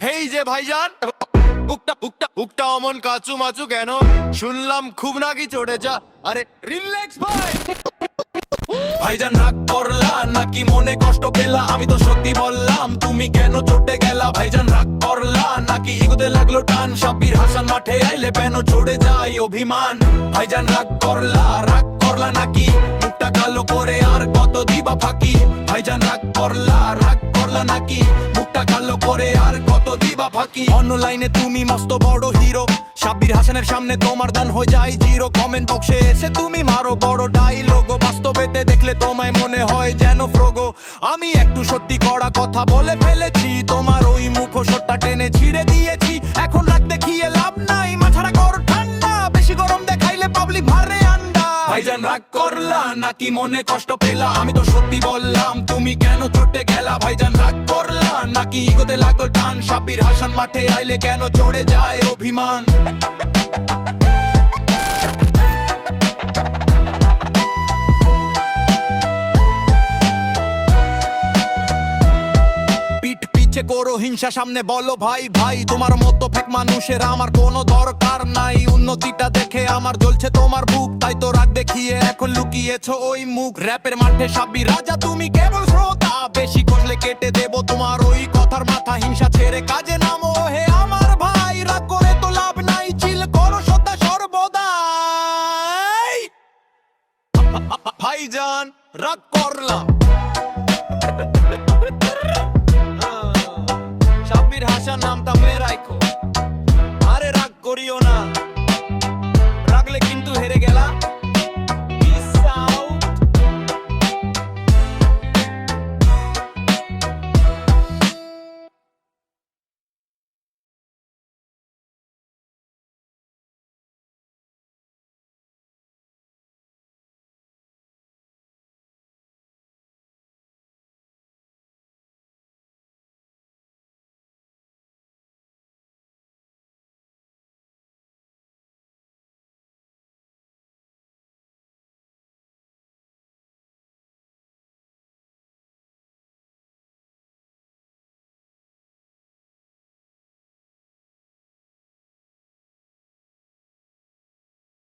হেই যে ভাইজান, বুকটা অমন কাচু মাচু কেন? শুনলাম খুব নাকি চড়ে যা। আরে রিল্যাক্স ভাই। ভাইজান রাগ করলা নাকি মনে কষ্ট পেলা? আমি তো সত্যি বললাম, তুমি কেন চটে গেলা? ভাইজান রাগ করলা নাকি ইগোতে লাগলো টান? সাব্বির হাসান মাঠে আইলে কেন চড়ে যায় অভিমান? ভাইজান রাগ করলা নাকি মুখটা কালো করে আর কত দিবা ফাঁকি? ভাইজান রাগ করলা নাকি মুখটা কালো করে আর কত দিবা ফাঁকি? অনলাইনে তুমি মস্ত বড় হিরো, সাব্বির হাসানের সামনে তোমার দান হয়ে যায় জিরো। কমেন্ট বক্সে এসে তুমি মারো বড় ডায়লগ, বাস্তবেতে দেখলে তোমায় মনে হয় যেন ফ্রোগো। আমি একটু সত্যি করা কথা বলে ফেলেছি, তোমার ওই মুখোশটা টেনে ছিঁড়ে দিয়েছি। এখন রাগ দেখিয়ে লাভ নাই, মাথাটা কর ঠান্ডা, বেশি গরম দেখাইলে পাবলিক ভারে আন্ডা। ভাইজান রাগ করলা নাকি মনে কষ্ট পেলা? আমি তো সত্যি বললাম, তুমি কেন চটে গেলা? ভাইজান রাগ করলা নাকি ইগোতে লাগলো টান? সাব্বির হাসান মাঠে আইলে কেন চড়ে যায় অভিমান? করো হিংসা, সামনে বলো ভাই ভাই, তোমার মতো ফেক মানুষের আমার কোনো দরকার নাই। উন্নতিটা দেখে আমার জ্বলছে তোমার বুক, তাই তো রাগ দেখিয়ে এখন লুকিয়েছো ওই মুখ। র্যাপের মাঠে সাব্বির রাজা তুমি কে?